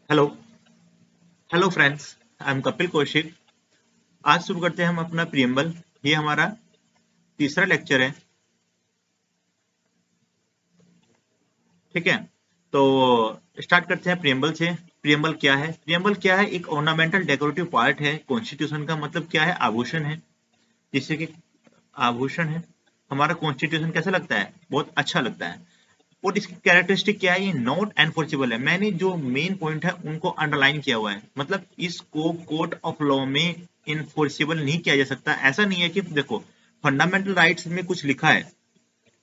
Hello hello friends. I am Kapil Kaushik. आज शुरू करते हैं हम अपना प्रियम्बल। ये हमारा तीसरा लेक्चर है। ठीक है, तो स्टार्ट करते हैं प्रियम्बल से। प्रियम्बल क्या है? प्रियम्बल क्या है? एक ऑर्नामेंटल डेकोरेटिव पार्ट है कॉन्स्टिट्यूशन का। मतलब क्या है? आभूषण है, जिससे कि आभूषण है। हमारा कॉन्स्टिट्यूशन कैसा लगता है? बहुत अच्छा लगता है। और इसकी कैरेक्टरिस्टिक क्या है? ये नॉट एनफोर्सेबल है। मैंने जो मेन पॉइंट है उनको अंडरलाइन किया हुआ है। मतलब इसको कोर्ट ऑफ लॉ में इनफोर्सेबल नहीं किया जा सकता। ऐसा नहीं है कि देखो, फंडामेंटल राइट्स में कुछ लिखा है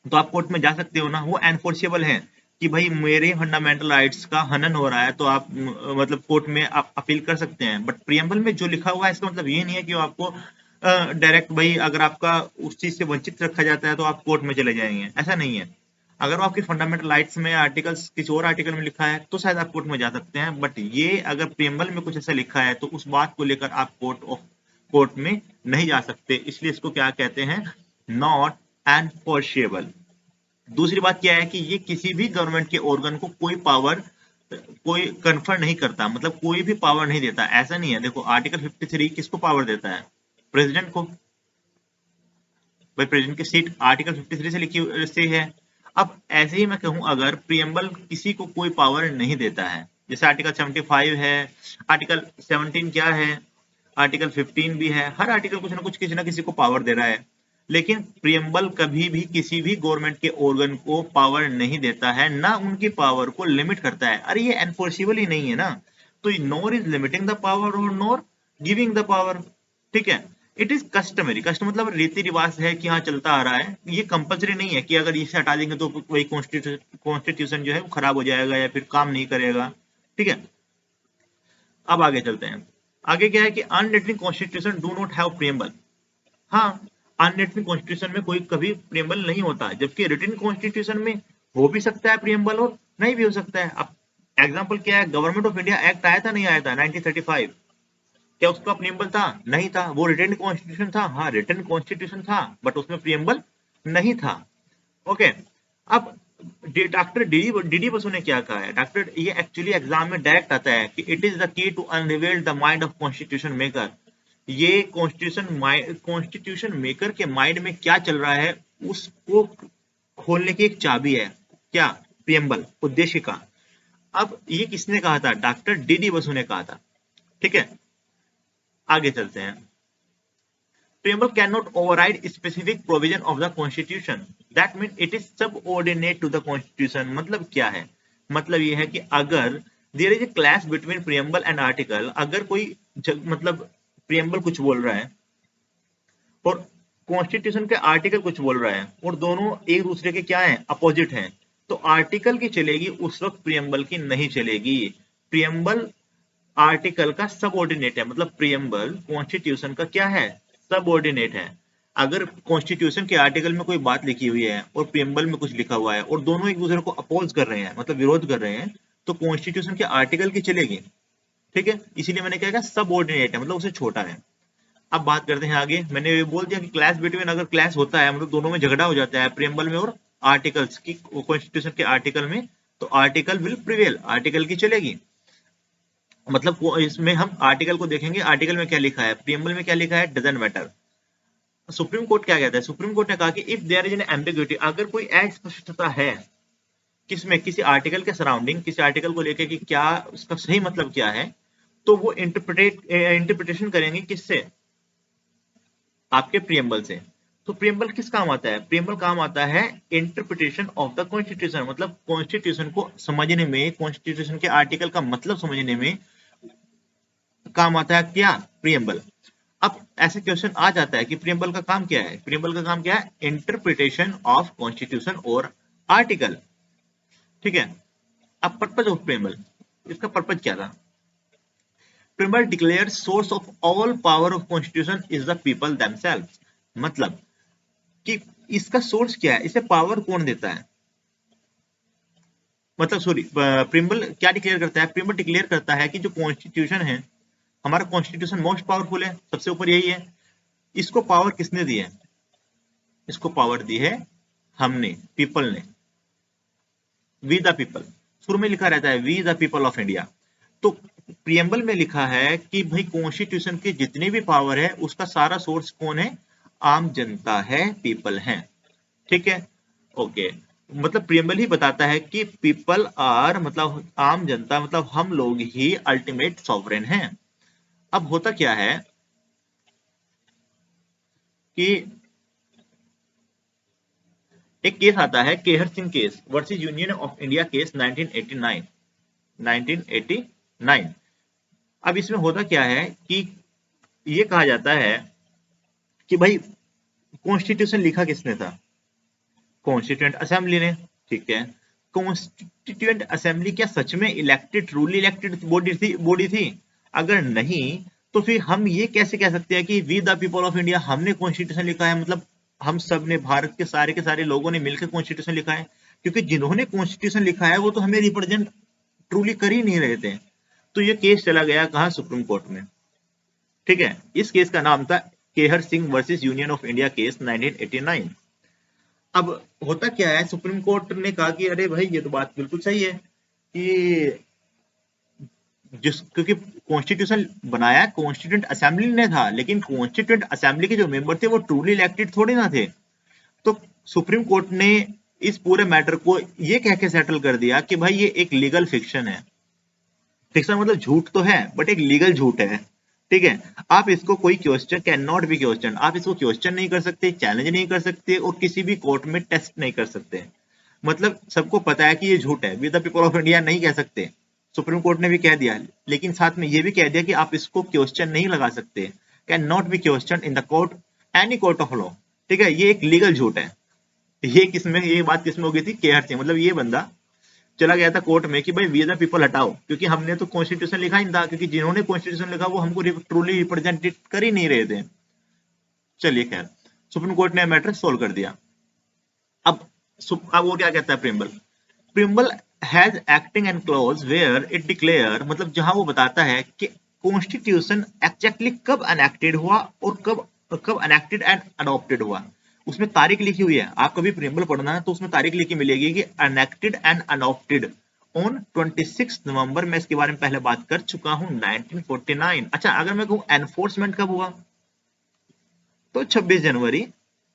तो आप कोर्ट में जा सकते हो ना, वो एनफोर्सेबल है कि भाई मेरे फंडामेंटल राइट्स का हनन हो रहा है, तो आप मतलब कोर्ट में आप अपील कर सकते हैं। बट प्रियम्बल में जो लिखा हुआ है इसका मतलब ये नहीं है कि वो आपको डायरेक्ट भाई अगर आपका उस चीज से वंचित रखा जाता है तो आप कोर्ट में चले जाएंगे। ऐसा नहीं है। अगर वो आपकी फंडामेंटल राइट्स में आर्टिकल्स किसी और आर्टिकल में लिखा है तो शायद आप कोर्ट में जा सकते हैं। बट ये अगर प्रियम्बल में कुछ ऐसा लिखा है तो उस बात को लेकर आप कोर्ट में नहीं जा सकते। इसलिए इसको क्या कहते हैं? Not enforceable. दूसरी बात क्या है कि ये किसी भी गवर्नमेंट के ऑर्गन को कोई पावर कोई कन्फर नहीं करता। मतलब कोई भी पावर नहीं देता। ऐसा नहीं है। देखो, आर्टिकल 53 किसको पावर देता है? प्रेसिडेंट को। भाई प्रेसिडेंट की सीट आर्टिकल 53 से लिखी से है। अब ऐसे ही मैं कहूं, अगर प्रियम्बल किसी को कोई पावर नहीं देता है, जैसे आर्टिकल 75 है, आर्टिकल 17 क्या है, आर्टिकल 15 भी है। हर आर्टिकल कुछ ना कुछ किसी ना किसी को पावर दे रहा है। लेकिन प्रियम्बल कभी भी किसी भी गवर्नमेंट के ऑर्गन को पावर नहीं देता है, ना उनकी पावर को लिमिट करता है। अरे ये एनफोर्सिबल ही नहीं है ना। तो नोर इज लिमिटिंग द पावर और नोर गिविंग द पावर। ठीक है। It is customary. कस्ट मतलब रीति रिवाज है कि हाँ चलता आ रहा है। ये कंपलसरी नहीं है कि अगर इसे हटा देंगे तो वही कॉन्स्टिट्यूशन जो है वो खराब हो जाएगा या फिर काम नहीं करेगा। ठीक है। अब आगे चलते हैं। आगे क्या है कि unwritten constitution do not have preamble. हाँ, अनरिटन कॉन्स्टिट्यूशन में कोई कभी प्रियम्बल नहीं होता, जबकि रिटन कॉन्स्टिट्यूशन में हो भी सकता है प्रियम्बल और नहीं भी हो सकता है। अब एग्जाम्पल क्या है? गवर्नमेंट ऑफ इंडिया एक्ट आया था नहीं आया था 1935? क्या उसका प्रियम्बल था? नहीं था। वो रिटन कॉन्स्टिट्यूशन था? हाँ, रिटन कॉन्स्टिट्यूशन था, बट उसमें प्रियम्बल नहीं था। ओके। अब डॉक्टर डी डी बसु ने क्या कहा है? डॉक्टर, ये एक्चुअली एग्जाम में डायरेक्ट आता है कि it is the key to unravel the mind of constitution maker. ये कॉन्स्टिट्यूशन मेकर के माइंड में क्या चल रहा है उसको खोलने की एक चाबी है। क्या? प्रियम्बल, उद्देश्य का। अब ये किसने कहा था? डॉक्टर डी डी बसु ने कहा था। ठीक है। आगे चलते हैं। Preamble cannot override specific provision of the constitution. That means it is subordinate to the constitution. मतलब क्या है? मतलब ये है कि अगर there is a clash between preamble and article, अगर कोई मतलब preamble कुछ बोल रहा है और कॉन्स्टिट्यूशन के आर्टिकल कुछ बोल रहा है और दोनों एक दूसरे के क्या है? अपोजिट हैं, तो आर्टिकल की चलेगी, उस वक्त प्रियम्बल की नहीं चलेगी। प्रियम्बल आर्टिकल का सबऑर्डिनेट है। मतलब प्रियम्बल कॉन्स्टिट्यूशन का क्या है? सबऑर्डिनेट है। अगर कॉन्स्टिट्यूशन के आर्टिकल में कोई बात लिखी हुई है और प्रियम्बल में कुछ लिखा हुआ है और दोनों एक दूसरे को अपोज कर रहे हैं, मतलब विरोध कर रहे हैं, तो कॉन्स्टिट्यूशन के आर्टिकल की चलेगी। ठीक है। इसीलिए मैंने क्या कहा? सबऑर्डिनेट है, मतलब उससे छोटा है। अब बात करते हैं आगे। मैंने ये बोल दिया कि क्लैश बिटवीन, अगर क्लैश होता है मतलब दोनों में झगड़ा हो जाता है प्रियम्बल में और आर्टिकल्स की, कॉन्स्टिट्यूशन के आर्टिकल में, तो आर्टिकल विल प्रिवेल, आर्टिकल की चलेगी। मतलब इसमें हम आर्टिकल को देखेंगे, आर्टिकल में क्या लिखा है, प्रियम्बल में क्या लिखा है, डजंट मैटर। सुप्रीम कोर्ट क्या कहता है? सुप्रीम कोर्ट ने कहा कि if there is an ambiguity, अगर कोई अस्पष्टता है किसमें, किसी आर्टिकल के सराउंडिंग, किसी आर्टिकल को लेकर कि क्या उसका सही मतलब क्या है, तो वो इंटरप्रिटेशन करेंगे किससे? आपके प्रियम्बल से। तो प्रियम्बल किस काम आता है? प्रियम्बल काम आता है इंटरप्रिटेशन ऑफ द कॉन्स्टिट्यूशन। मतलब कॉन्स्टिट्यूशन को समझने में, कॉन्स्टिट्यूशन के आर्टिकल का मतलब समझने में काम आता है क्या? प्रियम्बल। अब ऐसे क्वेश्चन आ जाता है कि प्रियम्बल का काम क्या है? प्रियम्बल का काम क्या है? इंटरप्रिटेशन ऑफ कॉन्स्टिट्यूशन और आर्टिकल। ठीक है। अब पर्पज ऑफ प्रियम्बल, इसका पर्पज क्या था? Preamble declare source of all power of constitution is the people themselves. मतलब कि इसका सोर्स क्या है, इसे पावर कौन देता है? मतलब सॉरी, प्रियम्बल क्या डिक्लेयर करता है? प्रियम्बल डिक्लेयर करता है कि जो कॉन्स्टिट्यूशन है, हमारा कॉन्स्टिट्यूशन मोस्ट पावरफुल है, सबसे ऊपर यही है। इसको पावर किसने दी है? इसको पावर दी है हमने, पीपल ने। वी द पीपल, शुरू में लिखा रहता है we the people of India. तो प्रियम्बल में लिखा है कि भाई कॉन्स्टिट्यूशन की जितनी भी पावर है उसका सारा सोर्स कौन है? आम जनता है, पीपल है। ठीक है, ओके। मतलब प्रियम्बल ही बताता है कि पीपल आर, मतलब आम जनता, मतलब हम लोग ही अल्टीमेट सॉवरेन हैं। अब होता क्या है कि एक केस आता है, Kehar Singh case versus union of India case 1989। 1989। अब इसमें होता क्या है कि ये कहा जाता है कि भाई कॉन्स्टिट्यूशन लिखा किसने था? कॉन्स्टिट्यूएंट असेंबली ने। ठीक है, कॉन्स्टिट्यूएंट असेंबली क्या सच में इलेक्टेड, ट्रूली इलेक्टेड बॉडी थी? अगर नहीं तो फिर हम ये कैसे कह सकते हैं कि we the people of India हमने कॉन्स्टिट्यूशन लिखा है? मतलब हम सब ने, भारत के सारे लोगों ने मिलकर कॉन्स्टिट्यूशन लिखा है, क्योंकि जिन्होंने कॉन्स्टिट्यूशन लिखा है वो तो हमें रिप्रेजेंट ट्रूली कर ही नहीं रहे थे। तो ये केस चला गया कहाँ? सुप्रीम कोर्ट में। ठीक है, इस केस का नाम था Kehar Singh versus union of India case 1989। अब होता क्या है, सुप्रीम कोर्ट ने कहा कि अरे भाई ये तो बात बिल्कुल सही है कि क्योंकि कॉन्स्टिट्यूशन बनाया कॉन्स्टिट्यूंट असेंबली ने था, लेकिन कॉन्स्टिट्यूंट असेंबली के जो मेंबर थे वो ट्रूली इलेक्टेड थोड़े ना थे। तो सुप्रीम कोर्ट ने इस पूरे मैटर को ये कह के सेटल कर दिया कि भाई ये एक लीगल फिक्शन है। फिक्शन मतलब झूठ तो है, बट एक लीगल झूठ है। ठीक है, आप इसको कोई question can not be question, आप इसको क्वेश्चन नहीं कर सकते, चैलेंज नहीं कर सकते, और किसी भी कोर्ट में टेस्ट नहीं कर सकते। मतलब सबको पता है कि ये झूठ है, we the people of India नहीं कह सकते, सुप्रीम कोर्ट ने भी कह दिया, लेकिन साथ में ये भी कह दिया कि आप इसको क्वेश्चन नहीं लगा सकते, can not be question in the court, any court of law. ठीक है, ये एक लीगल झूठ है। ये बात किसमें हो गई थी? केहर से। मतलब ये बंदा चला गया था कोर्ट में कि भाई वी द पीपल हटाओ, क्योंकि हमने तो कॉन्स्टिट्यूशन लिखा ही नहीं था, क्योंकि जिन्होंने कॉन्स्टिट्यूशन लिखा वो हमको ट्रूली रिप्रेजेंटेट कर ही नहीं रहे थे। चलिए खैर, सुप्रीम कोर्ट ने मैटर सोल्व कर दिया। अब अब वो क्या कहता है preamble? Preamble has acting and clause where it declare, मतलब जहां वो बताता है कि कॉन्स्टिट्यूशन एग्जैक्टली कब एनेक्टेड हुआ और कब कब एनेक्टेड एंड अडॉप्टेड हुआ। उसमें तारीख लिखी हुई है, आप कभी प्रियम्बल पढ़ना है तो उसमें तारीख लिखी मिलेगी कि एनेक्टेड एंड अडॉप्टेड ऑन 26 नवंबर। मैं इसके बारे में पहले बात कर चुका हूं, 1949। अच्छा, अगर मैं कहूं एनफोर्समेंट कब हुआ तो 26 जनवरी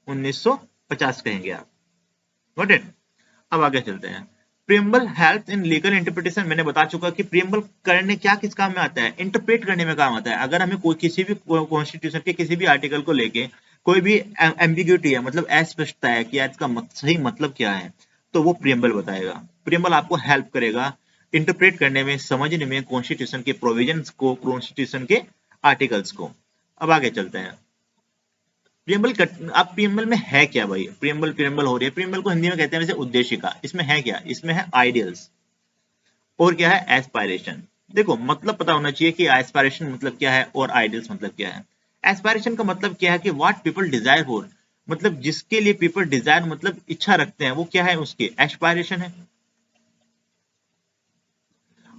1950 कहेंगे आप। Got it? अब आगे चलते हैं। Preamble help in legal interpretation, मैंने बता चुका कि प्रियम्बल करने क्या किस काम में आता है? इंटरप्रेट करने में काम आता है। अगर हमें कोई किसी भी कॉन्स्टिट्यूशन के किसी भी आर्टिकल को लेके कोई भी एम्बिग्यूटी है, मतलब अस्पष्टता है कि इसका सही मतलब क्या है, तो वो प्रियम्बल बताएगा। प्रियम्बल आपको हेल्प करेगा इंटरप्रेट करने में, समझने में कॉन्स्टिट्यूशन के प्रोविजंस को, कॉन्स्टिट्यूशन के आर्टिकल्स को। अब आगे चलते हैं। प्रियम्बल अब प्रियम्बल में है क्या भाई? प्रियम्बल हो रही है, प्रियम्बल को हिंदी में कहते हैं वैसे उद्देशिका। इसमें है क्या? इसमें है आइडियल्स और क्या है? एस्पायरेशन। देखो, मतलब पता होना चाहिए कि एस्पायरेशन मतलब क्या है और आइडियल्स मतलब क्या है। एस्पायरेशन का मतलब क्या है कि व्हाट पीपल डिजायर फॉर, मतलब जिसके लिए पीपल डिजायर, मतलब इच्छा रखते हैं, वो क्या है? उसके एस्पायरेशन है।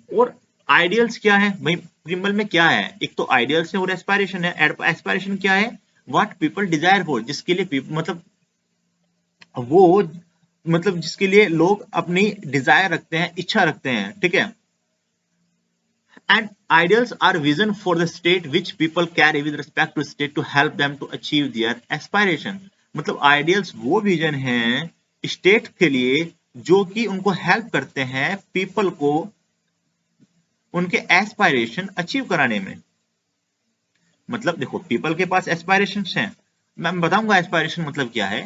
और आइडियल्स क्या है भाई? प्रियम्बल में क्या है? एक तो आइडियल्स है और एस्पायरेशन है। एस्पायरेशन क्या है? व्हाट पीपल डिजायर फॉर, जिसके लिए मतलब वो, मतलब जिसके लिए लोग अपनी डिजायर रखते हैं, इच्छा रखते हैं। ठीक है, and ideals are vision for the state which people carry with respect to state to help them to achieve their aspiration. मतलब आइडियल्स वो विजन है स्टेट के लिए जो कि उनको हेल्प करते हैं पीपल को उनके एस्पायरेशन अचीव कराने में। मतलब देखो, पीपल के पास एस्पायरेशन हैं, मैं बताऊंगा एस्पायरेशन मतलब क्या है।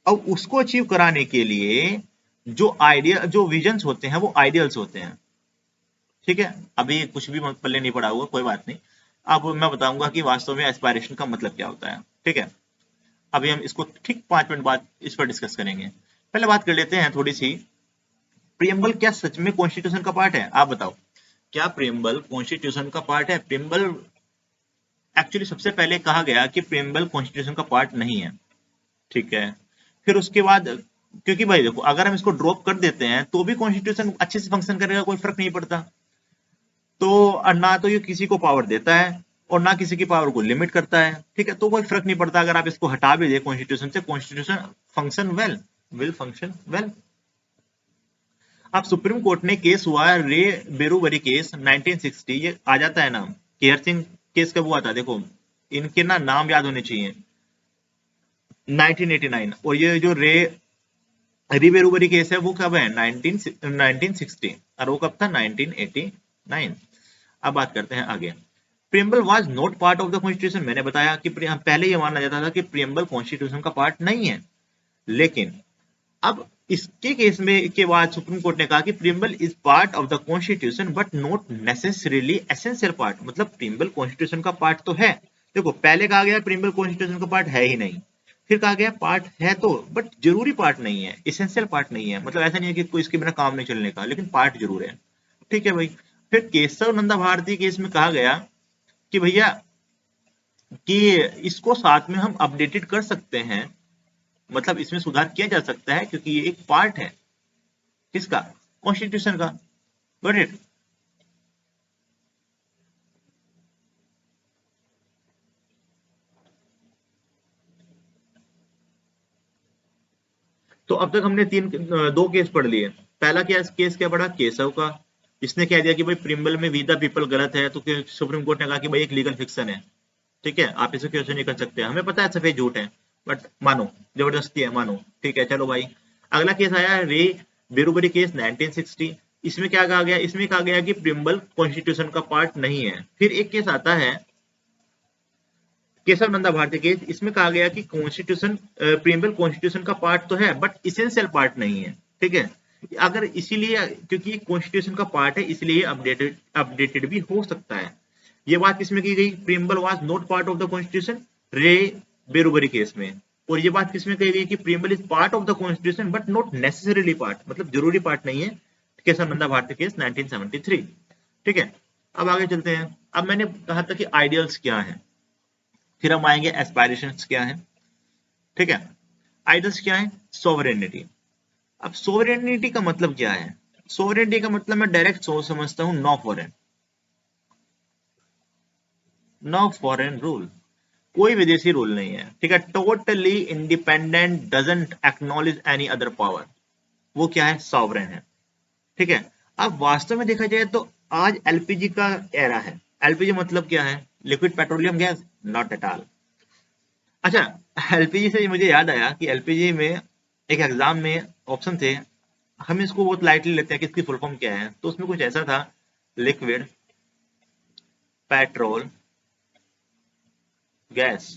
अब उसको अचीव कराने के लिए जो आइडिया, जो विजन्स होते हैं वो आइडियल्स होते हैं। ठीक है, अभी कुछ भी पल्ले नहीं पड़ा हुआ, कोई बात नहीं। अब मैं बताऊंगा कि वास्तव में एस्पायरेशन का मतलब क्या होता है। ठीक है, अभी हम इसको ठीक 5 मिनट बाद इस पर डिस्कस करेंगे। पहले बात कर लेते हैं थोड़ी सी, प्रियम्बल क्या सच में कॉन्स्टिट्यूशन का पार्ट है? आप बताओ, क्या प्रियम्बल कॉन्स्टिट्यूशन का पार्ट है? प्रियम्बल एक्चुअली सबसे पहले कहा गया कि प्रियम्बल कॉन्स्टिट्यूशन का पार्ट नहीं है। ठीक है, फिर उसके बाद, क्योंकि भाई देखो, अगर हम इसको ड्रॉप कर देते हैं तो भी कॉन्स्टिट्यूशन अच्छे से फंक्शन करेगा, कोई फर्क नहीं पड़ता। तो ना तो ये किसी को पावर देता है और ना किसी की पावर को लिमिट करता है। ठीक है, तो कोई फर्क नहीं पड़ता अगर आप इसको हटा भी दे कॉन्स्टिट्यूशन से, constitution function well, will function well. अब सुप्रीम कोर्ट ने केस हुआ रे बेरूबरी केस 1960, ये आ जाता है नाम। केहर सिंह केस कब हुआ था देखो, इनके ना नाम याद होने चाहिए। 1989। और ये जो रे बेरूबरी केस है वो कब है, 1960, और वो कब था, 1989। अब बात करते हैं आगे। Preamble was not part of the constitution. मैंने बताया कि पहले ये माना जाता था कि प्रियम्बल कॉन्स्टिट्यूशन का पार्ट नहीं है, लेकिन अब इसके केस में के बाद सुप्रीम कोर्ट ने कहा कि preamble is part of the constitution but not necessarily essential part. मतलब प्रियम्बल कॉन्स्टिट्यूशन का पार्ट तो है। देखो पहले कहा गया प्रियम्बल कॉन्स्टिट्यूशन का पार्ट है ही नहीं, फिर कहा गया पार्ट है तो बट जरूरी पार्ट नहीं है, इसेंशियल पार्ट नहीं है। मतलब ऐसा नहीं है कि कोई इसके बिना काम नहीं चलने का, लेकिन पार्ट जरूर है। ठीक है भाई। फिर केशव नंदा भारती केस में कहा गया कि भैया कि इसको साथ में हम अपडेटेड कर सकते हैं, मतलब इसमें सुधार किया जा सकता है क्योंकि ये एक पार्ट है किसका, कॉन्स्टिट्यूशन का। Got it. तो अब तक हमने दो केस पढ़ लिए। पहला केस क्या पढ़ा, केशव का। इसने कह दिया कि भाई प्रियम्बल में वी द पीपल गलत है, तो सुप्रीम कोर्ट ने कहा कि भाई एक लीगल फिक्शन है, ठीक है, आप इसे क्वेश्चन नहीं कर सकते। हमें पता है सफेद झूठ है, बट मानो, जबरदस्ती है, मानो, ठीक है, चलो भाई। अगला केस आया रे बेरूबरी केस 1960। इसमें क्या कहा गया, इसमें कहा गया कि प्रियम्बल कॉन्स्टिट्यूशन का पार्ट नहीं है। फिर एक केस आता है केशव नंदा भारती केस। इसमें कहा गया कि कॉन्स्टिट्यूशन प्रियम्बल कॉन्स्टिट्यूशन का पार्ट तो है बट इसेंशियल पार्ट नहीं है। ठीक है, अगर इसीलिए क्योंकि कॉन्स्टिट्यूशन का पार्ट है इसलिए अपडेटेड अपडेटेड भी हो सकता है। ये बात किसमें की गई, preamble was not part of the constitution, रे बेरूबरी केस में। और ये बात किसमें कही गई कि preamble is part of the constitution but not necessarily part, मतलब जरूरी पार्ट नहीं है, केशव नंदा भारती केस 1973। ठीक है, अब आगे चलते हैं। अब मैंने कहा था कि आइडियल्स क्या है, फिर हम आएंगे एस्पायरेशंस क्या है। ठीक है, आइडियल्स क्या है, सोवरेनिटी। अब सोवरेनिटी का मतलब क्या है, सोवरेनिटी का मतलब मैं डायरेक्ट सोच समझता हूं, no foreign, no foreign rule, कोई विदेशी रूल नहीं है। ठीक है, totally independent, doesn't acknowledge any other power, वो क्या है, सॉवरेन है। ठीक है, अब वास्तव में देखा जाए तो आज एलपीजी का एरा है। एलपीजी मतलब क्या है, liquid petroleum gas, not at all. अच्छा, एलपीजी से मुझे याद आया कि एलपीजी में एक एग्जाम में ऑप्शन थे, हम इसको बहुत लाइटली लेते हैं कि इसकी फुल फॉर्म क्या है, तो उसमें कुछ ऐसा था, लिक्विड पेट्रोल गैस,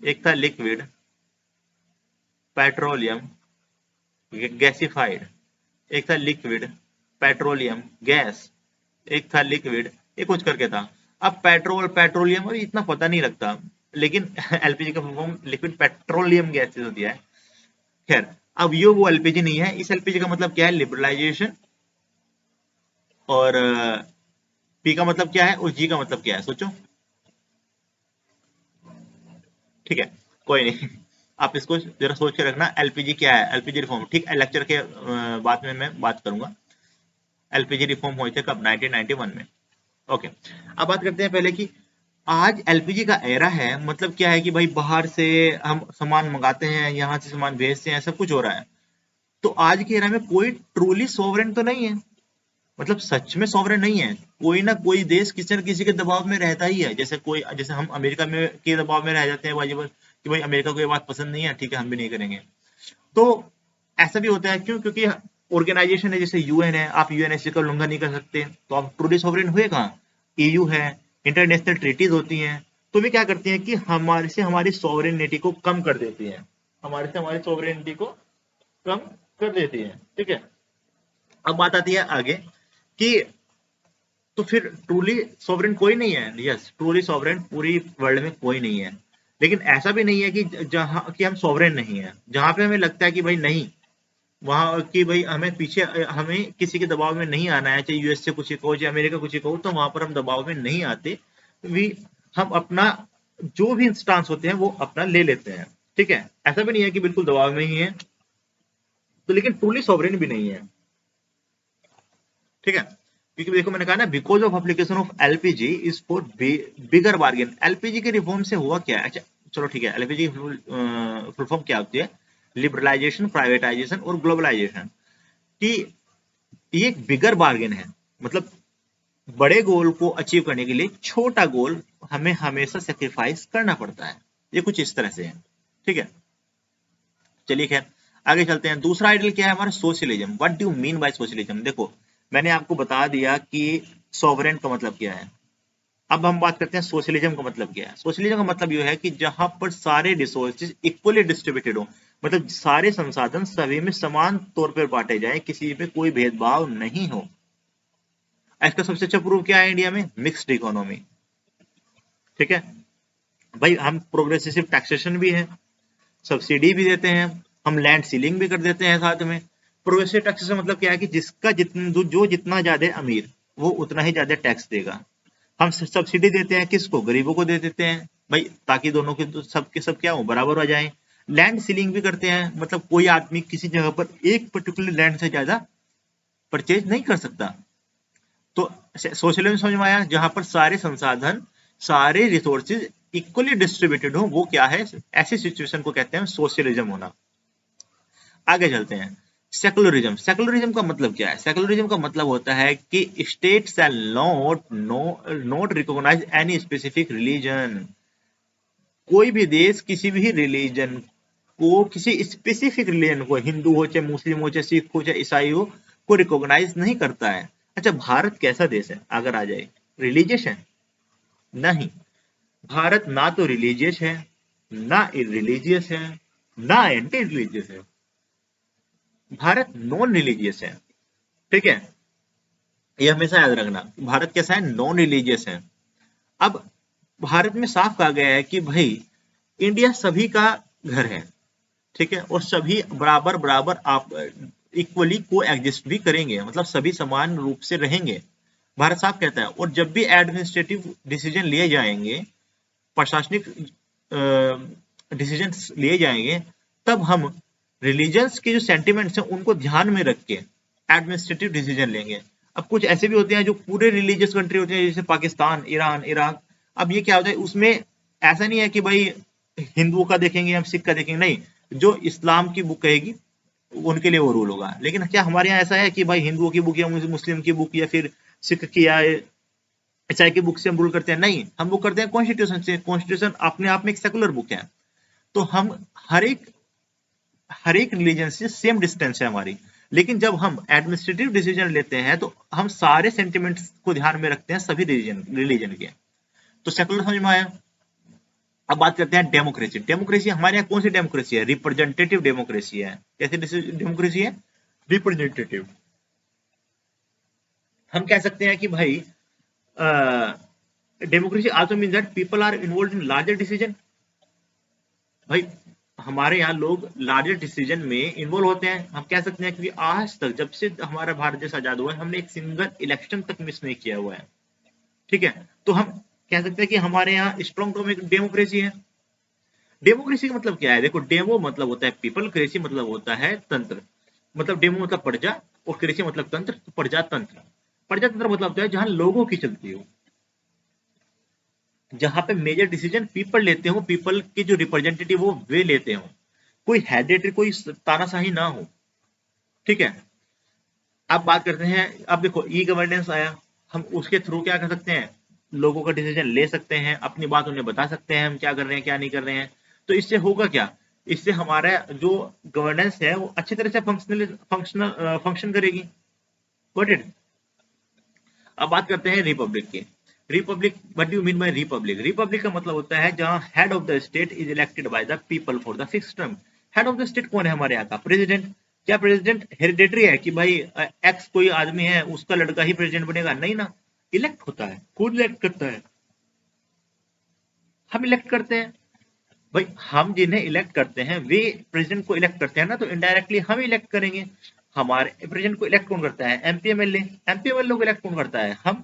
एक था लिक्विड पेट्रोलियम गैसिफाइड, एक था लिक्विड पेट्रोलियम गैस, एक था लिक्विड, ये कुछ करके था। अब पेट्रोल पेट्रोलियम और इतना पता नहीं लगता, लेकिन एलपीजी का full form liquid petroleum gas हो दिया है। खैर, अब ये वो एलपीजी नहीं है। इस एलपीजी का मतलब क्या है, लिबरलाइजेशन, और पी का मतलब क्या है और जी का मतलब क्या है, सोचो। ठीक है, कोई नहीं, आप इसको जरा सोच के रखना, एलपीजी क्या है, एलपीजी रिफॉर्म। ठीक है, लेक्चर के बाद में मैं बात करूंगा। एलपीजी रिफॉर्म हुए थे कब, 1991 में। ओके, अब बात करते हैं पहले कि आज एलपीजी का एरा है, मतलब क्या है कि भाई बाहर से हम सामान मंगाते हैं, यहाँ से सामान भेजते हैं, सब कुछ हो रहा है। तो आज के एरा में कोई ट्रूली सोवरेन तो नहीं है, मतलब सच में सॉवरेन नहीं है। कोई ना कोई देश किसी न किसी के दबाव में रहता ही है। जैसे कोई, जैसे हम अमेरिका में के दबाव में रह जाते हैं भाई, कि भाई अमेरिका को ये बात पसंद नहीं है, ठीक है, हम भी नहीं करेंगे। तो ऐसा भी होता है, क्यों, क्योंकि ऑर्गेनाइजेशन है, जैसे यूएन है, आप यूएनएससी का उल्लंघन नहीं कर सकते, तो आप ट्रूली सॉवरेन हुए कहाँ। ईयू है, इंटरनेशनल ट्रीटीज होती हैं, तो वे क्या करती हैं कि हमारे से हमारी सॉवरेनिटी को कम कर देती हैं, हमारे से हमारी सॉवरेनिटी को कम कर देती है। ठीक है, अब बात आती है आगे कि तो फिर ट्रूली सॉवरेन कोई नहीं है। यस, ट्रूली सॉवरेन पूरी वर्ल्ड में कोई नहीं है, लेकिन ऐसा भी नहीं है कि जहां कि हम सॉवरेन नहीं है। जहां पे हमें लगता है कि भाई नहीं, वहां की भाई हमें पीछे, हमें किसी के दबाव में नहीं आना है, चाहे यूएस से कुछ ही कहो, चाहे अमेरिका कुछ ही कहो, तो वहां पर हम दबाव में नहीं आते। भी हम अपना जो भी इंस्टांस होते हैं वो अपना ले लेते हैं। ठीक है, ऐसा भी नहीं है कि बिल्कुल दबाव में ही है, तो लेकिन ट्रूली सॉवरेन भी नहीं है। ठीक है, क्योंकि देखो मैंने कहा ना, because of application of LPG is for bigger bargain. LPG के रिफॉर्म से हुआ क्या है, अच्छा चलो ठीक है, एलपीजी फुल फॉर्म क्या होती है, लिबरलाइजेशन, प्राइवेटाइजेशन और ग्लोबलाइजेशन। कि ये एक बिगर बार्गेन है, मतलब बड़े गोल को अचीव करने के लिए छोटा गोल हमें हमेशा सेक्रीफाइस करना पड़ता है। ये कुछ इस तरह से है, ठीक है। चलिए खैर आगे चलते हैं। दूसरा आइडियल क्या है हमारा, socialism. What do you mean by socialism? देखो मैंने आपको बता दिया कि सॉवरेन का मतलब क्या है। अब हम बात करते हैं सोशलिज्म का मतलब क्या है। सोशलिज्म का मतलब यह है कि जहां पर सारे रिसोर्सेज इक्वली डिस्ट्रीब्यूटेड हो, मतलब सारे संसाधन सभी में समान तौर पर बांटे जाए, किसी पे कोई भेदभाव नहीं हो। इसका सबसे अच्छा प्रूफ क्या है इंडिया में, मिक्स्ड इकोनॉमी, ठीक है भाई। हम प्रोग्रेसिव टैक्सेशन भी है, सब्सिडी भी देते हैं, हम लैंड सीलिंग भी कर देते हैं साथ में। प्रोग्रेसिव टैक्सेशन मतलब क्या है कि जिसका जो जितना ज्यादा अमीर वो उतना ही ज्यादा टैक्स देगा। हम सब्सिडी देते हैं किसको, गरीबों को दे देते हैं भाई, ताकि दोनों के सबके सब क्या हो, बराबर हो जाए। लैंड सीलिंग भी करते हैं, मतलब कोई आदमी किसी जगह पर एक पर्टिकुलर लैंड से ज्यादा परचेज नहीं कर सकता। तो सोशलिज्म समझ में आया, जहां पर सारे संसाधन सारे रिसोर्सेज इक्वली डिस्ट्रीब्यूटेड हो, वो क्या है, ऐसी सिचुएशन को कहते हैं सोशलिज्म होना। आगे चलते हैं। सेकुलरिज्म। सेकुलरिज्म का मतलब क्या है? सेकुलरिज्म का मतलब होता है कि state shall not recognise any specific religion. कोई भी देश किसी भी रिलीजन को, किसी स्पेसिफिक रिलीजन को, हिंदू हो चाहे मुस्लिम हो चाहे सिख हो चाहे ईसाई हो, को रिकॉग्नाइज नहीं करता है। अच्छा भारत कैसा देश है अगर आ जाए, रिलीजियस है? नहीं, भारत ना तो रिलीजियस है, ना इरिलीजियस है, ना एंटी रिलीजियस है। भारत नॉन रिलीजियस है, ठीक है। ये हमेशा याद रखना, भारत कैसा है, नॉन रिलीजियस है। अब भारत में साफ कहा गया है कि भाई इंडिया सभी का घर है, ठीक है, और सभी बराबर बराबर आप इक्वली को एग्जिस्ट भी करेंगे, मतलब सभी समान रूप से रहेंगे, भारत साफ कहता है। और जब भी एडमिनिस्ट्रेटिव डिसीजन लिए जाएंगे, प्रशासनिक डिसीजन लिए जाएंगे, तब हम रिलीजन्स के जो सेंटिमेंट्स हैं उनको ध्यान में रख के एडमिनिस्ट्रेटिव डिसीजन लेंगे। अब कुछ ऐसे भी होते हैं जो पूरे रिलीजियस कंट्री होते हैं, जैसे पाकिस्तान, ईरान, इराक। अब ये क्या होता है, उसमें ऐसा नहीं है कि भाई हिंदुओं का देखेंगे या सिख का देखेंगे, नहीं, जो इस्लाम की बुक कहेगी उनके लिए वो रूल होगा। लेकिन क्या हमारे यहाँ ऐसा है कि भाई हिंदुओं की बुक या मुस्लिम की बुक या फिर सिख की या ईसाई की बुक से हम रूल करते हैं? नहीं, हम वो करते हैं कॉन्स्टिट्यूशन से। कॉन्स्टिट्यूशन अपने आप में एक सेकुलर बुक है, तो हम हर एक हर एक रिलीजन से सेम डिस्टेंस है हमारी। लेकिन जब हम एडमिनिस्ट्रेटिव डिसीजन लेते हैं तो हम सारे सेंटिमेंट्स को ध्यान में रखते हैं सभी रिलीजन के। तो सेकुलर समझ में आया। अब बात करते हैं डेमोक्रेसी। डेमोक्रेसी हमारे यहाँ कौन सी डेमोक्रेसी है, रिप्रेजेंटेटिव डेमोक्रेसी है। कैसी डेमोक्रेसी है, रिप्रेजेंटेटिव। हम कह सकते हैं कि भाई democracy also mean that people are involve in larger decision. भाई हमारे यहाँ लोग लार्जर डिसीजन में इन्वॉल्व होते हैं। हम कह सकते हैं कि आज तक जब से हमारा भारत देश आजाद हुआ है, हमने एक सिंगल इलेक्शन तक मिस नहीं किया हुआ है, ठीक है। तो हम कह सकते हैं कि हमारे यहाँ स्ट्रॉन्ग डेमोक्रेसी है। डेमोक्रेसी का मतलब क्या है, देखो डेमो मतलब होता है पीपल, क्रेसी मतलब होता है तंत्र। मतलब डेमो मतलब प्रजा और क्रेसी मतलब तंत्र, तो प्रजातंत्र। प्रजातंत्र मतलब होता है जहां लोगों की चलती हो, जहां पे मेजर डिसीजन पीपल लेते हो, पीपल के जो रिप्रेजेंटेटिव हो वे लेते हो, कोई हेडेटरी, कोई तानाशाही ना हो, ठीक है। अब बात करते हैं, अब देखो ई गवर्नेंस आया, हम उसके थ्रू क्या कर सकते हैं, लोगों का डिसीजन ले सकते हैं, अपनी बात उन्हें बता सकते हैं हम क्या कर रहे हैं क्या नहीं कर रहे हैं। तो इससे होगा क्या, इससे हमारा जो गवर्नेंस है वो अच्छी तरह से फंक्शन करेगी। Got it. अब बात करते हैं रिपब्लिक की। Republic, what do you mean by Republic? Republic का मतलब होता है जहां head of the state is elected by the people for the fixed term. Head of the state कौन है हमारे यहाँ का, प्रेसिडेंट। क्या प्रेसिडेंट हेरिडेटरी है कि भाई एक्स कोई आदमी है उसका लड़का ही प्रेसिडेंट बनेगा? नहीं ना, इलेक्ट होता है, खुद इलेक्ट करता है। हम इलेक्ट करते हैं भाई, हम जिन्हें इलेक्ट करते हैं वे प्रेसिडेंट को इलेक्ट करते हैं ना, तो इनडायरेक्टली हम इलेक्ट करेंगे। हमारे प्रेसिडेंट को इलेक्ट कौन करता है, एमपी एमएलए। एमपी एमएलए को इलेक्ट कौन करता है, हम।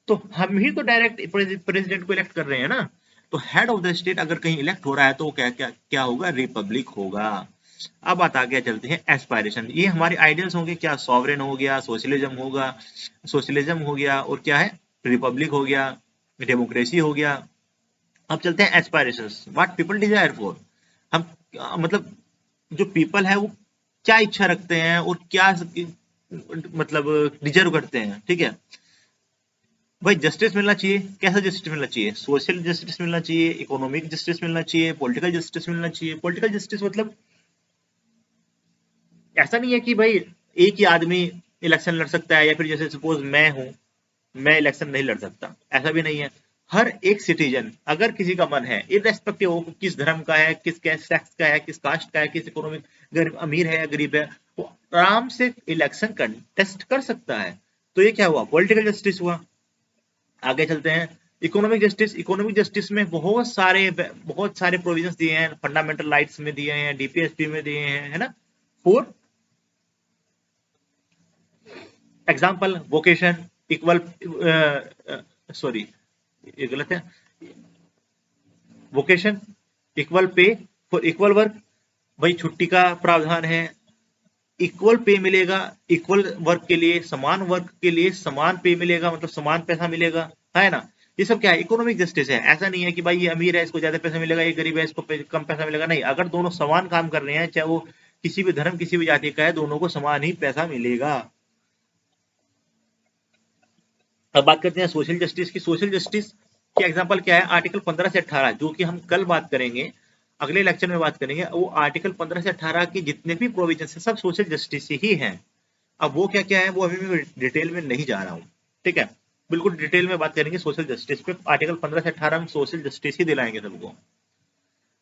तो हम ही तो डायरेक्ट प्रेसिडेंट को इलेक्ट कर रहे हैं ना। तो हेड ऑफ द स्टेट अगर कहीं इलेक्ट हो रहा है तो वो क्या क्या क्या होगा, रिपब्लिक होगा। अब बात आगे चलते हैं एस्पायरेशन। ये हमारे आइडियल्स होंगे, क्या सॉवरेन हो गया, सोशलिज्म होगा, सोशलिज्म हो गया, और क्या है, रिपब्लिक हो गया, डेमोक्रेसी हो गया। अब चलते हैं aspirations, what people desire for. हम मतलब जो पीपल है वो क्या इच्छा रखते हैं और क्या मतलब डिजर्व करते हैं, ठीक है। भाई जस्टिस मिलना चाहिए, कैसा जस्टिस मिलना चाहिए? सोशल जस्टिस मिलना चाहिए, इकोनॉमिक जस्टिस मिलना चाहिए, पॉलिटिकल जस्टिस मिलना चाहिए। पॉलिटिकल जस्टिस मतलब ऐसा नहीं है कि भाई एक ही आदमी इलेक्शन लड़ सकता है, या फिर जैसे सपोज मैं हूं, मैं इलेक्शन नहीं लड़ सकता, ऐसा भी नहीं है। हर एक सिटीजन अगर किसी का मन है, इरेस्पेक्टिव वो किस धर्म का है, किस सेक्स का है, किस कास्ट का है, किस इकोनॉमिक अमीर है या गरीब है, वो आराम से इलेक्शन कंटेस्ट कर सकता है। तो ये क्या हुआ? पॉलिटिकल जस्टिस हुआ। आगे चलते हैं। इकोनॉमिक जस्टिस, इकोनॉमिक जस्टिस में बहुत सारे प्रोविजंस दिए हैं, फंडामेंटल राइट्स में दिए हैं, डीपीएसपी में दिए हैं, है ना। For example, vocation, equal, sorry ये गलत है, vocation, equal pay for equal work. भाई छुट्टी का प्रावधान है, इक्वल पे मिलेगा, इक्वल वर्क के लिए, समान वर्क के लिए समान पे मिलेगा, मतलब समान पैसा मिलेगा, है ना। ये सब क्या है? इकोनॉमिक जस्टिस है। ऐसा नहीं है कि भाई ये अमीर है इसको ज्यादा पैसा मिलेगा, ये गरीब है इसको कम पैसा मिलेगा, नहीं। अगर दोनों समान काम कर रहे हैं, चाहे वो किसी भी धर्म किसी भी जाति का है, दोनों को समान ही पैसा मिलेगा। अब बात करते हैं सोशल जस्टिस की। सोशल जस्टिस के एग्जांपल क्या है? आर्टिकल 15 से 18, जो कि हम कल बात करेंगे, अगले लेक्चर में बात करेंगे। वो आर्टिकल 15 से 18 की जितने भी प्रोविजन है सब सोशल जस्टिस ही हैं। अब वो क्या क्या है वो अभी मैं डिटेल में नहीं जा रहा हूँ, ठीक है। बिल्कुल डिटेल में बात करेंगे सोशल जस्टिस पे। आर्टिकल 15 से 18 हम सोशल जस्टिस ही दिलाएंगे सबको।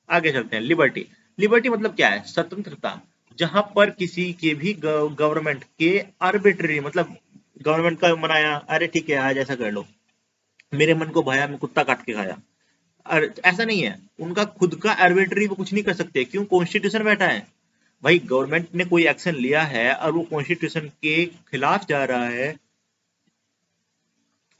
आगे चलते हैं। लिबर्टी, लिबर्टी मतलब क्या है? स्वतंत्रता। जहां पर किसी के भी गवर्नमेंट के आर्बिट्री, मतलब गवर्नमेंट का मनाया, अरे ठीक है आज ऐसा कर लो, मेरे मन को भाया मैं कुत्ता काट के खाया, और ऐसा नहीं है। उनका खुद का आर्बिट्री वो कुछ नहीं कर सकते। क्यों? कॉन्स्टिट्यूशन बैठा है। भाई गवर्नमेंट ने कोई एक्शन लिया है और वो कॉन्स्टिट्यूशन के खिलाफ जा रहा है,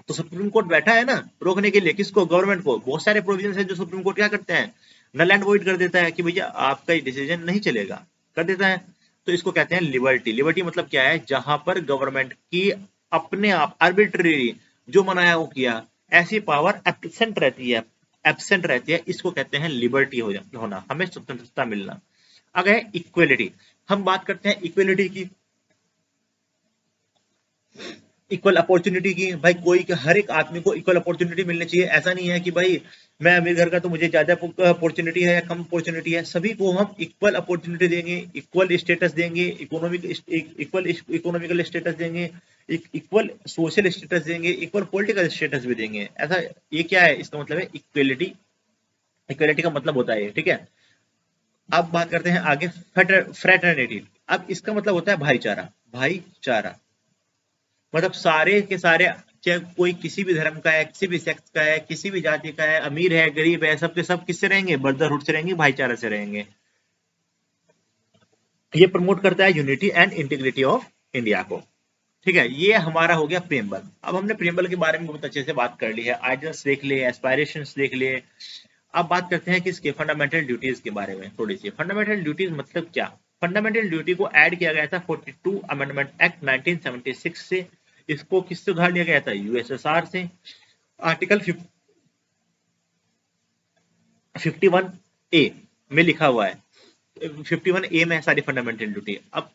तो सुप्रीम कोर्ट बैठा है ना रोकने के लिए। किसको? गवर्नमेंट को। बहुत सारे प्रोविजन है जो सुप्रीम कोर्ट क्या करते हैं, नल एंड वॉइड कर देता है कि भैया आपका ये डिसीजन नहीं चलेगा, कर देता है। तो इसको कहते हैं लिबर्टी। लिबर्टी मतलब क्या है? जहां पर गवर्नमेंट की अपने आप आर्बिट्रेरी जो मनाया वो किया, ऐसी पावर एब्सेंट रहती है, एब्सेंट रहती है, इसको कहते हैं लिबर्टी होना, हमें स्वतंत्रता मिलना। अगर इक्वेलिटी, हम बात करते हैं इक्वेलिटी की, इक्वल अपॉर्चुनिटी की। भाई कोई हर एक आदमी को इक्वल अपॉर्चुनिटी मिलनी चाहिए। ऐसा नहीं है कि भाई मैं अमीर घर का तो मुझे ज्यादा अपॉर्चुनिटी है या कम अपॉर्चुनिटी है। सभी को हम इक्वल अपॉर्चुनिटी देंगे, इक्वल स्टेटस देंगे, इक्वल इकोनॉमिकल स्टेटस देंगे, इक्वल सोशल स्टेटस देंगे, इक्वल पॉलिटिकल स्टेटस भी देंगे। ऐसा ये क्या है? इसका मतलब है इक्वेलिटी। इक्वेलिटी का मतलब होता है, ठीक है। अब बात करते हैं आगे फ्रेटर्निटी। अब इसका मतलब होता है भाईचारा। भाईचारा मतलब सारे के सारे, चाहे कोई किसी भी धर्म का है, किसी भी सेक्स का है, किसी भी जाति का है, अमीर है गरीब है, सब के सब किससे रहेंगे? ब्रदरहुड से रहेंगे, भाईचारा से रहेंगे। ये प्रमोट करता है unity and integrity of India को, ठीक है। ये हमारा हो गया प्रेम्बल। अब हमने प्रेम्बल के बारे में बहुत अच्छे से बात कर ली है, आइडियल्स देख लिए, एस्पायरेशंस देख लिए। अब बात करते हैं कि इसके फंडामेंटल ड्यूटीज के बारे में थोड़ी सी। फंडामेंटल ड्यूटीज मतलब क्या? फंडामेंटल ड्यूटी को ऐड किया गया था 42 अमेंडमेंट एक्ट 1976 से। इसको किससे उधार लिया गया था? यूएसएसआर से। आर्टिकल 51 ए में लिखा हुआ है, 51 ए में है सारी फंडामेंटल ड्यूटी। अब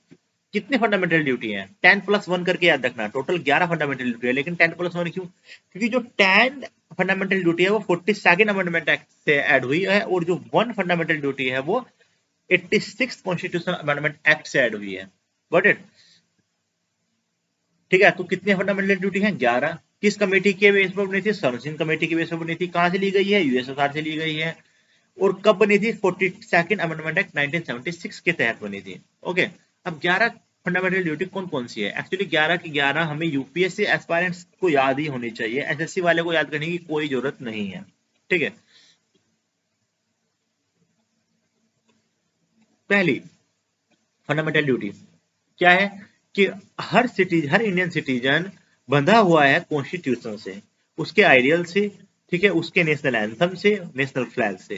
कितने फंडामेंटल ड्यूटी है? 10+1 करके याद रखना, टोटल 11 फंडामेंटल ड्यूटी है। लेकिन 10+1 क्यों? क्योंकि जो 10 फंडामेंटल ड्यूटी है वो 42nd अमेंडमेंट एक्ट से ऐड हुई है, और जो 1 फंडामेंटल ड्यूटी है वो 86 कॉन्स्टिट्यूशन अमेंडमेंट एक्ट से ऐड हुई है। Got it? ठीक है। तो कितने फंडामेंटल ड्यूटी हैं? 11। किस कमेटी के बेस पर बनी थी? सर्वजन कमेटी के बेस पर बनी थी। कहां से ली गई है? यूएसएसआर से ली गई है। और कब बनी थी? 42nd अमेंडमेंट एक्ट 1976 के तहत बनी थी। ओके। अब 11 फंडामेंटल ड्यूटी कौन कौन सी है? एक्चुअली 11 की 11 हमें यूपीएससी एस्पायरेंट्स को याद ही होनी चाहिए, एसएससी वाले को याद करने की कोई जरूरत नहीं है, ठीक है। पहली फंडामेंटल ड्यूटी क्या है? कि हर इंडियन सिटीजन बंधा हुआ है कॉन्स्टिट्यूशन से, उसके आइडियल से, ठीक है, उसके नेशनल एंथम से, नेशनल फ्लैग से।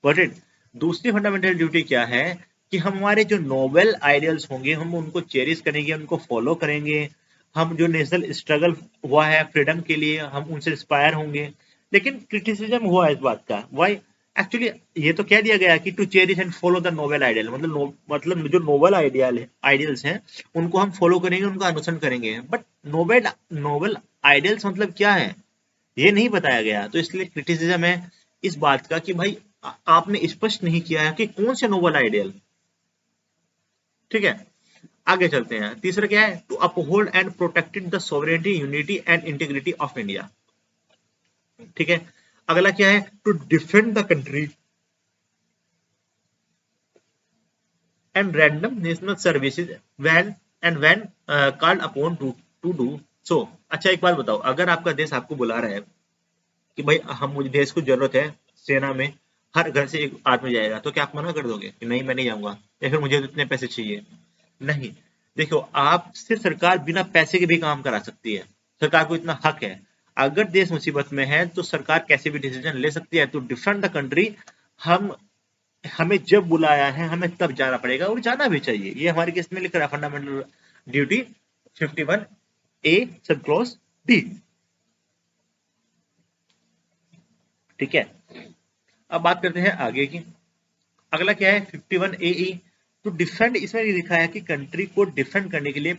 Got it? दूसरी फंडामेंटल ड्यूटी क्या है? कि हम हमारे जो नोबेल आइडियल्स होंगे हम उनको चेरिश करेंगे, उनको फॉलो करेंगे। हम जो नेशनल स्ट्रगल हुआ है फ्रीडम के लिए हम उनसे इंस्पायर होंगे। लेकिन क्रिटिसिज्म हुआ है इस बात का, वाई? एक्चुअली ये तो कह दिया गया कि to cherish and follow the noble ideal, मतलब जो नोबल आइडियल्स हैं उनको हम फॉलो करेंगे, उनका अनुसरण करेंगे, बट नोबल नोबल आइडियल्स मतलब क्या है ये नहीं बताया गया। तो इसलिए क्रिटिसिज्म है इस बात का कि भाई आपने स्पष्ट नहीं किया है कि कौन से नोबल आइडियल। ठीक है, आगे चलते हैं। तीसरा क्या है, to uphold and protected the sovereignty unity and integrity of India. ठीक है, अगला क्या है, to defend the country and random national services when called upon to do so. अच्छा एक बात बताओ, अगर आपका देश आपको बुला रहा है कि भाई हम मुझे देश को जरूरत है, सेना में हर घर से एक आदमी जाएगा, तो क्या आप मना कर दोगे कि नहीं मैं नहीं जाऊंगा, या फिर मुझे तो इतने पैसे चाहिए? नहीं। देखो, आपसे सरकार बिना पैसे के भी काम करा सकती है, सरकार को इतना हक है। अगर देश मुसीबत में है तो सरकार कैसे भी डिसीजन ले सकती है टू डिफेंड द कंट्री। हम हमें जब बुलाया है हमें तब जाना पड़ेगा, और जाना भी चाहिए। ये हमारे केस में लिख रहा है fundamental duty 51A sub clause D. ठीक है, अब बात करते हैं आगे की। अगला क्या है 51AE, तो डिफेंड, इसमें ये लिखा है कि कंट्री को डिफेंड करने के लिए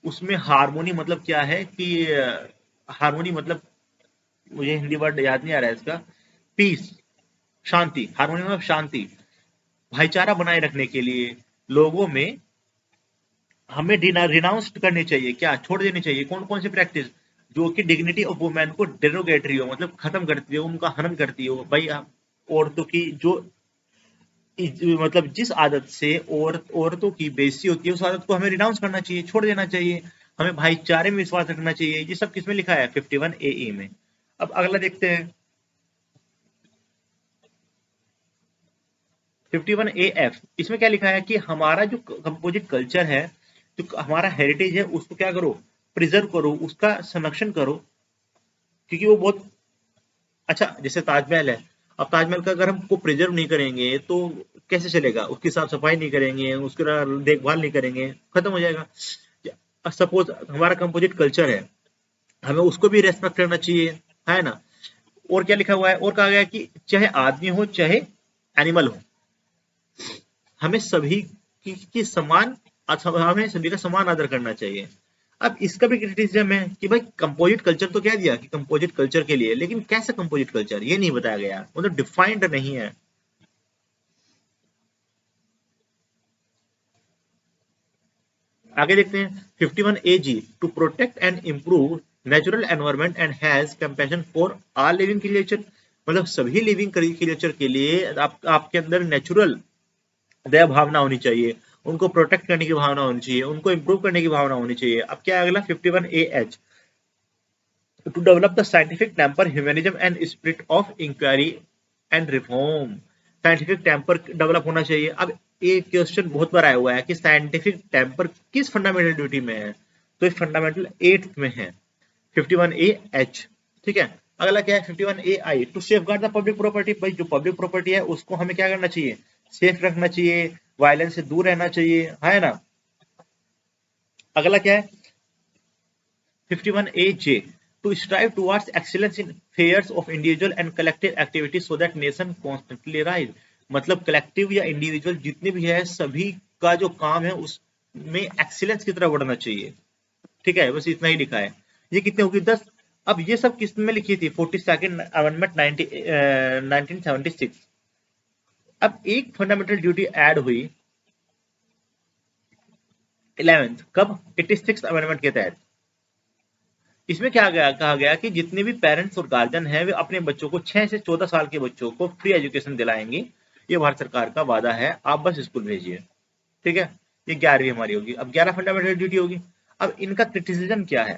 उसमें हारमोनी मतलब क्या है कि हारमोनी मतलब मुझे हिंदी वर्ड याद नहीं आ रहा है इसका, पीस, शांति, हारमोनी मतलब शांति, भाईचारा बनाए रखने के लिए लोगों में हमें रिनाउंस करनी चाहिए, क्या छोड़ देनी चाहिए, कौन कौन सी प्रैक्टिस जो कि डिग्निटी ऑफ वुमेन को डेरोगेटरी हो, मतलब खत्म करती हो, उनका हनन करती हो। भाई औरतों की जो मतलब जिस आदत से औरतों की बेइज्जती होती है उस आदत को हमें रिनाउंस करना चाहिए, छोड़ देना चाहिए। हमें भाईचारे में विश्वास रखना चाहिए। ये सब किसमें लिखा है 51AE में। अब अगला देखते हैं 51AF, इसमें क्या लिखा है कि हमारा जो कंपोजिट कल्चर है, जो हमारा हेरिटेज है, उसको क्या करो, प्रिजर्व करो, उसका संरक्षण करो, क्योंकि वो बहुत अच्छा, जैसे ताजमहल है। अब ताजमहल का अगर हमको प्रिजर्व नहीं करेंगे तो कैसे चलेगा, उसकी साफ सफाई नहीं करेंगे, उसकी देखभाल नहीं करेंगे, खत्म हो जाएगा। सपोज हमारा कंपोजिट कल्चर है, हमें उसको भी रेस्पेक्ट करना चाहिए, है ना। और क्या लिखा हुआ है, और कहा गया है कि चाहे आदमी हो चाहे एनिमल हो, हमें सभी की समान, हमें सभी का समान आदर करना चाहिए। अब इसका भी क्रिटिसिज्म है कि भाई कंपोजिट कल्चर तो कह दिया कि कंपोजिट कल्चर के लिए, लेकिन कैसा कंपोजिट कल्चर ये नहीं बताया गया, मतलब डिफाइंड नहीं है। आगे देखते हैं 51AG, to protect and improve natural environment and has compassion for all living creature, मतलब सभी लिविंग क्रिएचर के लिए आपके अंदर नेचुरल दया भावना होनी चाहिए, उनको प्रोटेक्ट करने की भावना होनी चाहिए, उनको इंप्रूव करने की भावना होनी चाहिए। अब क्या है अगला 51AH, to develop the scientific temper humanism and spirit of inquiry and reform, scientific temper develop होना चाहिए। अब एक क्वेश्चन बहुत बार आया हुआ है कि साइंटिफिक टेम्पर किस फंडामेंटल ड्यूटी में है, तो ये फंडामेंटल 8th में है 51AH। ठीक है, अगला क्या है 51AI, to safeguard the public property, भाई जो पब्लिक प्रॉपर्टी है उसको हमें क्या करना चाहिए, सेफ रखना चाहिए, वायलेंस से दूर रहना चाहिए, है ना। अगला क्या है 51AJ, to strive towards excellence in affairs of individual and collective activities so that nation constantly rise, मतलब कलेक्टिव या इंडिविजुअल जितने भी है सभी का जो काम है उसमें एक्सीलेंस की तरफ बढ़ना चाहिए। ठीक है, बस इतना ही लिखा है। ये कितने होगी 10। अब ये सब किस में लिखी थी 42nd अमेंडमेंट 1976। अब एक फंडामेंटल ड्यूटी ऐड हुई 11th, कब 86th अमेंडमेंट के तहत। इसमें क्या कहा गया कि जितने भी पेरेंट्स और गार्जियन हैं वे अपने बच्चों को 6 से 14 साल के बच्चों को फ्री एजुकेशन दिलाएंगे। ये भारत सरकार का वादा है, आप बस स्कूल भेजिए। ठीक है, ये 11वीं हमारी होगी। अब 11 फंडामेंटल ड्यूटी होगी। अब इनका क्रिटिसिज्म क्या है,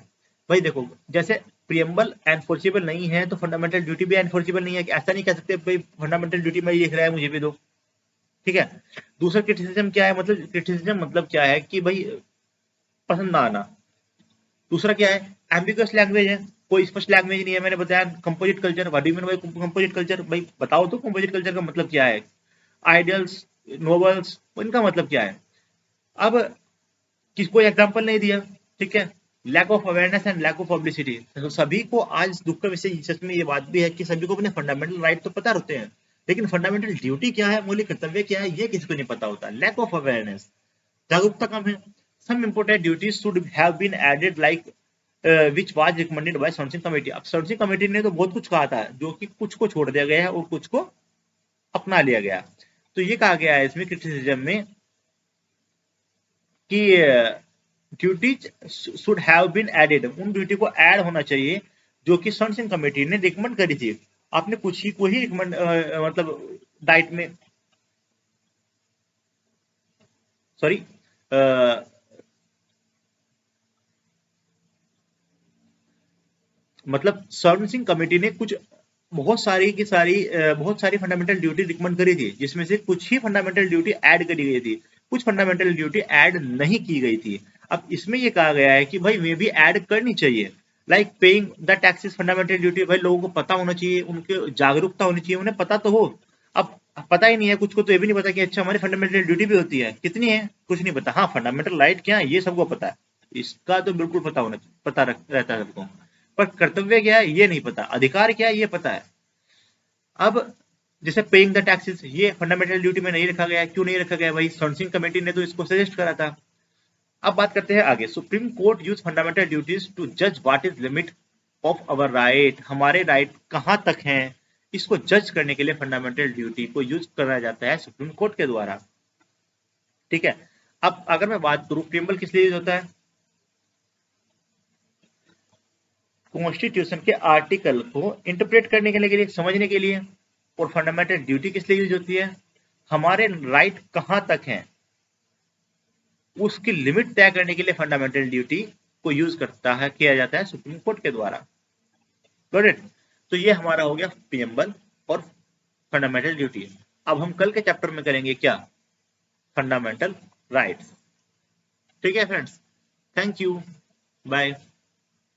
भाई देखो, जैसे प्रियम्बल एनफोर्सेबल नहीं है तो फंडामेंटल ड्यूटी भी एनफोर्सेबल नहीं है, कि ऐसा नहीं कह सकते भाई फंडामेंटल ड्यूटी में ये लिख रहा है मुझे भी दो। ठीक है, दूसरा क्रिटिसिज्म क्या है, मतलब क्रिटिसिज्म मतलब क्या है कि भाई पसंद ना आना। दूसरा क्या है, एम्बिगुअस लैंग्वेज है, कोई स्पष्ट लैंग्वेज नहीं है। मैंने बताया composite culture, what do you mean by composite culture, भाई बताओ तो कंपोजिट कल्चर का मतलब क्या है। आइडियल्स, नोवेल्स, इनका मतलब क्या है। अब किसको एग्जांपल नहीं दिया। ठीक है, lack of awareness and lack of publicity, तो सभी को आज दुख का विषय सच में ये बात भी है कि सभी को अपने फंडामेंटल राइट तो पता होते हैं, लेकिन फंडामेंटल ड्यूटी क्या है, मौलिक कर्तव्य क्या है, ये किसी को नहीं पता होता। लैक ऑफ अवेयरनेस, जागरूकता कम है। Some important duties should have been added like which was recommended by servicing committee. अब सर्विसिंग कमेटी ने तो बहुत कुछ कहा था, जो कि कुछ को छोड़ दिया गया है और कुछ को अपना लिया गया। तो ये कहा गया है इसमें क्रिटिसिज्म में कि duties should have been added, उन ड्यूटी को ऐड होना चाहिए जो कि सर्विसिंग कमेटी ने रिकमेंड करी थी। आपने कुछ ही को ही रिकमेंड मतलब डाइट में सॉरी मतलब सर्विसिंग कमेटी ने कुछ बहुत सारी की सारी बहुत सारी फंडामेंटल ड्यूटी रिकमेंड करी थी, जिसमें से कुछ ही फंडामेंटल ड्यूटी ऐड करी गई थी, कुछ फंडामेंटल ड्यूटी ऐड नहीं की गई थी। अब इसमें ये कहा गया है कि भाई वे भी ऐड करनी चाहिए, like paying the taxes fundamental duty. भाई लोगों को पता होना चाहिए, उनके जागरूकता होनी चाहिए, उन्हें पता तो हो। अब पता ही नहीं है कुछ को, तो ये भी नहीं पता कि अच्छा हमारी फंडामेंटल ड्यूटी भी होती है, कितनी है कुछ नहीं पता। हाँ, फंडामेंटल राइट क्या है ये सबको पता है, इसका तो बिल्कुल पता होना, रहता है सबको, पर कर्तव्य क्या है ये नहीं पता, अधिकार क्या है ये पता है। अब जैसे पेइंग द टैक्सेस, ये फंडामेंटल ड्यूटी में नहीं रखा गया, क्यों नहीं रखा गया भाई, सर्विसिंग कमेटी ने तो इसको सजेस्ट करा था। अब बात करते हैं आगे, Supreme Court use fundamental duties to जज what is limit of our right, हमारे राइट कहां तक हैं, इसको जज करने के लिए फंडामेंटल ड्यूटी को यूज करा जाता है सुप्रीम कोर्ट के द्वारा। ठीक है, अब अगर मैं बात करूं प्रियम्बल किस लिए यूज होता है, कॉन्स्टिट्यूशन के आर्टिकल को इंटरप्रेट करने के लिए, समझने के लिए। और फंडामेंटल ड्यूटी किस लिए यूज होती है, हमारे राइट कहां तक हैं उसकी लिमिट तय करने के लिए फंडामेंटल ड्यूटी को यूज करता है, किया जाता है सुप्रीम कोर्ट के द्वारा। Got it. तो ये हमारा हो गया प्रियम्बल और फंडामेंटल ड्यूटी। अब हम कल के चैप्टर में करेंगे क्या, फंडामेंटल राइट्स। ठीक है फ्रेंड्स, थैंक यू, बाय।